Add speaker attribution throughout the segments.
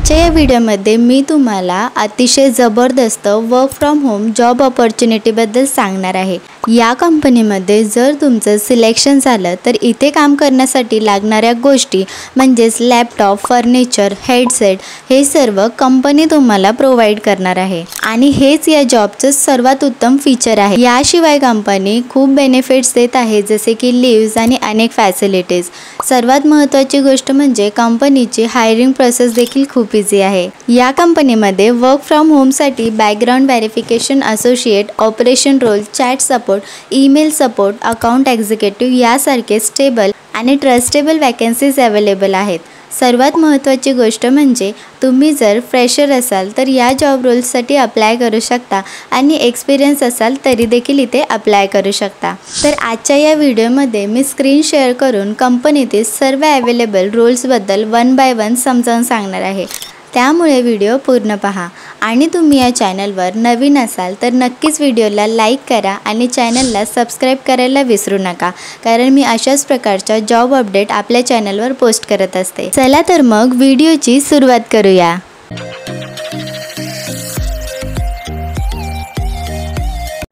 Speaker 1: आजच्या या व्हिडिओमध्ये मी तुम्हाला अतिशय जबरदस्त वर्क फ्रॉम होम जॉब अपॉर्च्युनिटीबद्दल सांगणार आहे। या कंपनीमध्ये जर तुमचं सिलेक्शन झालं तर इथे काम करण्यासाठी लागणाऱ्या गोष्टी म्हणजेच लॅपटॉप, फर्निचर, हेडसेट हे सर्व कंपनी तुम्हाला प्रोव्हाइड करणार आहे आणि हेच या जॉबचं सर्वात उत्तम फीचर आहे। याशिवाय कंपनी खूप बेनिफिट्स देत आहे जसे की लीव्स आणि अनेक फॅसिलिटीज। सर्वात महत्त्वाची गोष्ट म्हणजे कंपनीची हायरिंग प्रोसेस देखील खूप इझी आहे। या कंपनीमध्ये वर्क फ्रॉम होमसाठी background verification, associate, operation role, chat support, email support, account executive यासारखे स्टेबल आणि ट्रस्टेबल वॅकन्सीज अवेलेबल आहेत। सर्वात महत्त्वाची गोष्ट म्हणजे तुम्ही जर फ्रेशर असाल तर या जॉब रोल्ससाठी अप्लाय करू शकता आणि एक्सपिरियन्स असाल तरी देखील इथे अप्लाय करू शकता। तर आजच्या या व्हिडिओमध्ये मी स्क्रीन शेअर करून कंपनीतील सर्व अवेलेबल रोल्सबद्दल वन बाय वन समजावून सांगणार आहे, त्यामुळे व्हिडिओ पूर्ण पहा। आणि तुम्ही या चॅनलवर नवीन असाल तर नक्कीच व्हिडिओला लाईक करा आणि चॅनलला सबस्क्राईब करायला विसरू नका, कारण मी अशाच प्रकारच्या जॉब अपडेट आपल्या चॅनलवर पोस्ट करत असते। चला तर मग व्हिडिओची सुरुवात करूया।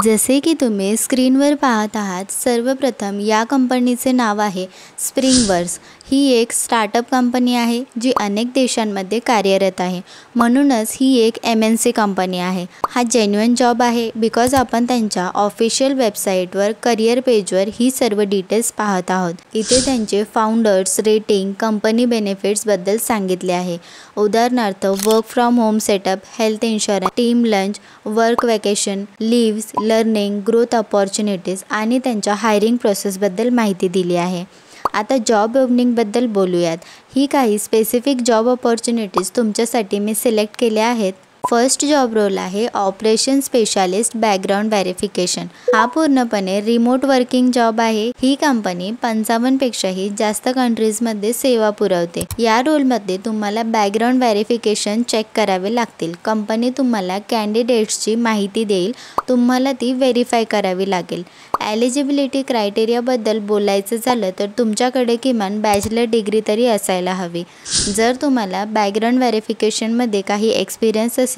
Speaker 1: जसे की तुम्ही स्क्रीनवर पाहत आहात, सर्वप्रथम या कंपनीचे नाव आहे स्प्रिंगवर्क्स। ही एक स्टार्टअप कंपनी आहे जी अनेक देशांमध्ये कार्यरत आहे, म्हणूनच ही एक MNC कंपनी आहे। हा जेन्युइन जॉब आहे बिकॉज आपण त्यांच्या ऑफिशियल वेबसाईटवर करिअर पेजवर ही सर्व डिटेल्स पाहत आहोत। इथे त्यांचे फाउंडर्स, रेटिंग, कंपनी बेनिफिट्सबद्दल सांगितले आहे। उदाहरणार्थ work from home setup, health insurance, team lunch, work vacation, leaves, learning, growth opportunities आणि त्यांच्या हायरिंग प्रोसेसबद्दल माहिती दिली आहे। आता जॉब ओपनिंगबद्दल बोलूयात। ही काही स्पेसिफिक जॉब अपॉर्च्युनिटीज तुमच्यासाठी मी सिलेक्ट केल्या आहेत। फर्स्ट जॉब रोल आहे ऑपरेशन स्पेशालिस्ट बॅकग्राऊंड व्हेरिफिकेशन। हा पूर्णपणे रिमोट वर्किंग जॉब आहे। ही कंपनी 55 पेक्षाही जास्त कंट्रीजमध्ये सेवा पुरवते। या रोलमध्ये तुम्हाला बॅकग्राऊंड व्हेरिफिकेशन चेक करावे लागतील। कंपनी तुम्हाला कॅन्डिडेट्सची माहिती देईल, तुम्हाला ती व्हेरीफाय करावी लागेल। एलिजिबिलिटी क्रायटेरियाबद्दल बोलायचं झालं तर तुमच्याकडे किमान बॅचलर डिग्री तरी असायला हवी। जर तुम्हाला बॅकग्राऊंड व्हेरिफिकेशनमध्ये काही एक्सपिरियन्स असेल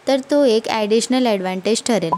Speaker 1: तर तो एक ॲडिशनल ॲडव्हान्टेज ठरेल।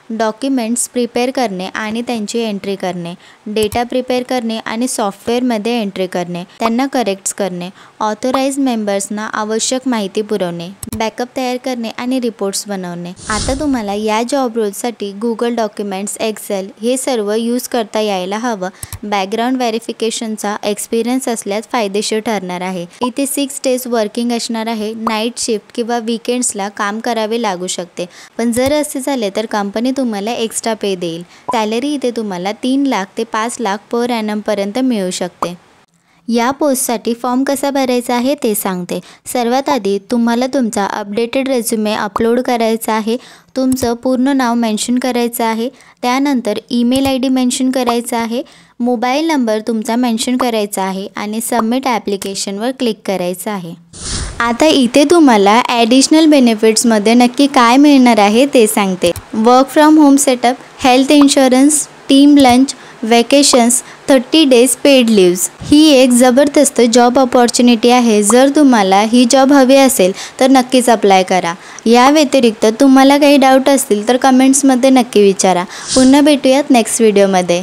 Speaker 1: डॉक्युमेंट्स प्रिपेअर करणे आणि त्यांची एंट्री करणे, डेटा प्रिपेअर करणे आणि सॉफ्टवेअरमध्ये एंट्री करणे, त्यांना करेक्ट्स करणे, ऑथोराइज्ड मेंबर्सना आवश्यक माहिती पुरवणे, बॅकअप तयार करणे आणि रिपोर्ट्स बनवणे। आता तुम्हाला या जॉब रोलसाठी गुगल डॉक्युमेंट्स, एक्सेल हे सर्व यूज करता यायला हवं। बॅकग्राऊंड व्हेरिफिकेशनचा एक्सपिरियन्स असल्यास फायदेशीर ठरणार आहे। इथे 6 days वर्किंग असणार आहे। नाईट शिफ्ट किंवा वीकेंड्सला काम करावे लागू शकते, पण जर असे झाले तर कंपनी तुम्हाला एक्स्ट्रा पे देईल। सॅलरी इथे तुम्हाला 3 लाख ते 5 लाख पर ॲनम पर्यंत मिळू शकते। या पोस्टसाठी फॉर्म कसा भरायचा आहे ते सांगते। सर्वात आधी तुम्हाला तुमचा अपडेटेड रेझ्युमे अपलोड करायचा आहे। तुमचं पूर्ण नाव मेन्शन करायचं आहे, त्यानंतर ईमेल ID मेन्शन करायचा आहे, मोबाईल नंबर तुमचा मेन्शन करायचा आहे आणि सबमिट ॲप्लिकेशनवर क्लिक करायचं आहे। आता इथे तुम्हाला ॲडिशनल बेनिफिट्समध्ये नक्की काय मिळणार आहे ते सांगते। Work from home setup, health insurance, team lunch, vacations, 30 days paid leaves. ही एक जबरदस्त जॉब अपॉर्च्युनिटी आहे। जर तुम्हाला ही जॉब हवी असेल तर नक्कीच अप्लाय करा। या व्यतिरिक्त तुम्हाला काही डाऊट असतील तर कमेंट्समध्ये नक्की विचारा। पुन्हा भेटूयात नेक्स्ट व्हिडिओमध्ये।